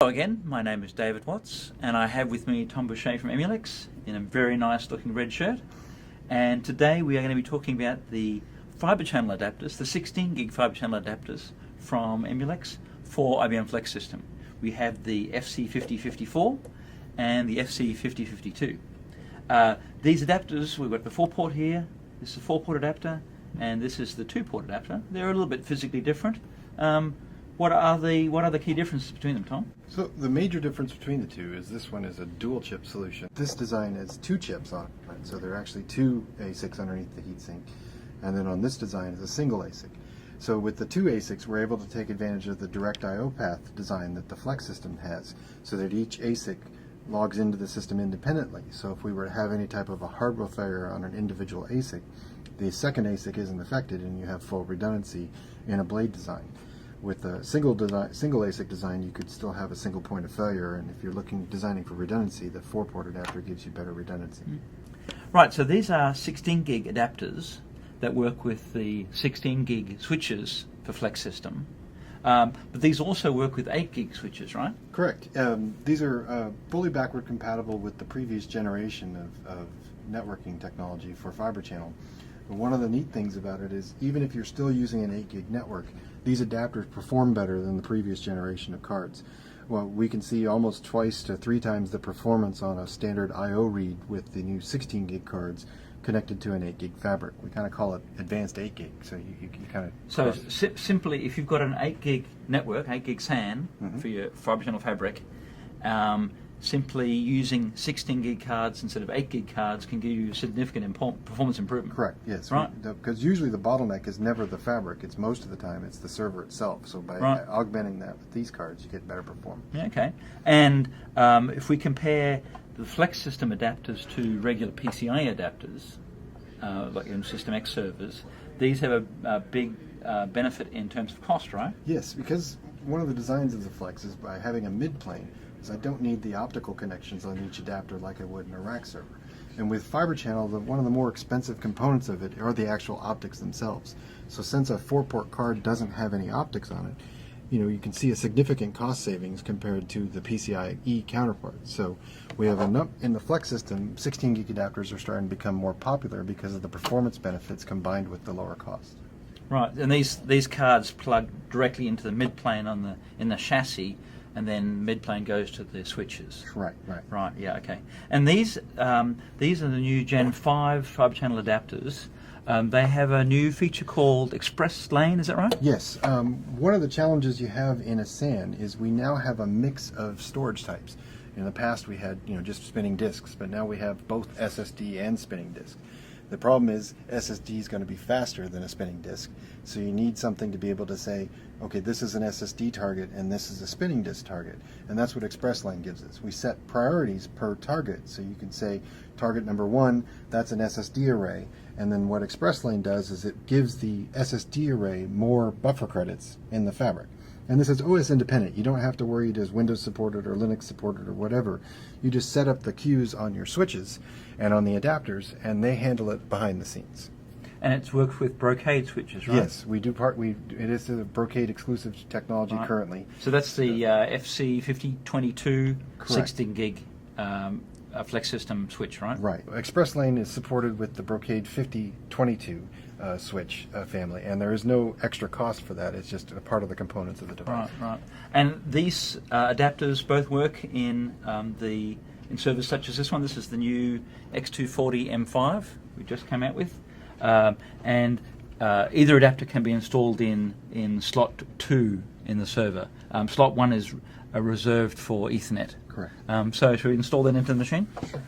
Hello again, my name is David Watts and I have with me Tom Boucher from Emulex in a very nice looking red shirt, and today we are going to be talking about the fibre channel adapters, the 16 gig fibre channel adapters from Emulex for IBM Flex System. We have the FC5054 and the FC5052. These adapters, we've got the 4-port here, this is a 4-port adapter, and this is the 2-port adapter. They're a little bit physically different. What are the key differences between them, Tom? So the major difference between the two is this one is a dual chip solution. This design has 2 chips on it, right? So there are actually 2 ASICs underneath the heatsink, and then on this design is a single ASIC. So with the 2 ASICs, we're able to take advantage of the direct I/O path design that the Flex system has, so that each ASIC logs into the system independently. So if we were to have any type of a hardware failure on an individual ASIC, the second ASIC isn't affected and you have full redundancy in a blade design. With a single ASIC design, you could still have a single point of failure, and if you're designing for redundancy, the 4-port adapter gives you better redundancy. Right, so these are 16 gig adapters that work with the 16 gig switches for Flex System, but these also work with 8 gig switches, right? Correct. These are fully backward compatible with the previous generation of networking technology for fiber channel. But one of the neat things about it is, even if you're still using an 8 gig network, these adapters perform better than the previous generation of cards. Well, we can see almost 2 to 3 times the performance on a standard I/O read with the new 16 gig cards connected to an 8 gig fabric. We kind of call it advanced 8 gig. So you kind of... So simply, if you've got an 8 gig network, 8 gig SAN for your fibre channel fabric, simply using 16 gig cards instead of 8 gig cards can give you significant performance improvement. Correct, yes. Right. Because usually the bottleneck is never the fabric, it's most of the time it's the server itself. So by augmenting that with these cards, you get better performance. Yeah, okay. And if we compare the Flex System adapters to regular PCI adapters, like in System X servers, these have a big benefit in terms of cost, right? Yes, because one of the designs of the Flex is by having a mid-plane, I don't need the optical connections on each adapter like I would in a rack server. And with fiber channel, one of the more expensive components of it are the actual optics themselves. So since a 4-port card doesn't have any optics on it, you can see a significant cost savings compared to the PCIe counterpart. So we have enough in the Flex system. 16 gig adapters are starting to become more popular because of the performance benefits combined with the lower cost. Right, and these cards plug directly into the mid-plane in the chassis, and then mid-plane goes to the switches. Right. Right, yeah, okay. And these are the new Gen 5 fibre channel adapters. They have a new feature called Express Lane, is that right? Yes. One of the challenges you have in a SAN is we now have a mix of storage types. In the past we had just spinning disks, but now we have both SSD and spinning disk. The problem is SSD is going to be faster than a spinning disk, so you need something to be able to say, okay, this is an SSD target and this is a spinning disk target, and that's what Express Lane gives us. We set priorities per target, so you can say target number 1, that's an SSD array, and then what Express Lane does is it gives the SSD array more buffer credits in the fabric. And this is OS independent. You don't have to worry does Windows support it or Linux support it or whatever. You just set up the queues on your switches and on the adapters, and they handle it behind the scenes. And it's worked with Brocade switches, right? Yes, we do it is a Brocade exclusive technology currently. So that's the FC5052 16 gig Flex System switch, right? Right. Express Lane is supported with the Brocade 5022 switch family, and there is no extra cost for that. It's just a part of the components of the device. Right. And these adapters both work in servers such as this one. This is the new X240 M5 we just came out with, and either adapter can be installed in slot 2 in the server. Slot 1 is reserved for Ethernet. Correct. So should we install that into the machine? Sure.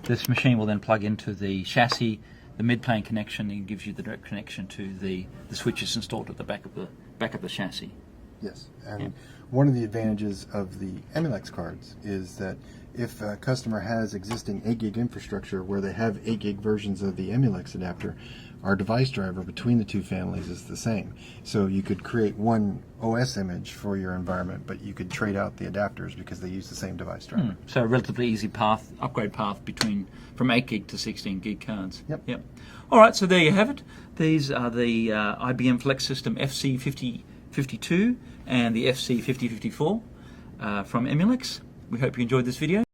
This machine will then plug into the chassis, the mid-plane connection, and gives you the direct connection to the switches installed at the back of the chassis. Yes, and one of the advantages of the Emulex cards is that if a customer has existing 8 gig infrastructure where they have 8 gig versions of the Emulex adapter, our device driver between the two families is the same. So you could create one OS image for your environment, but you could trade out the adapters because they use the same device driver. So a relatively easy upgrade path from 8 gig to 16 gig cards. Yep. All right, so there you have it. These are the IBM Flex System FC5052 and the FC5054 from Emulex. We hope you enjoyed this video.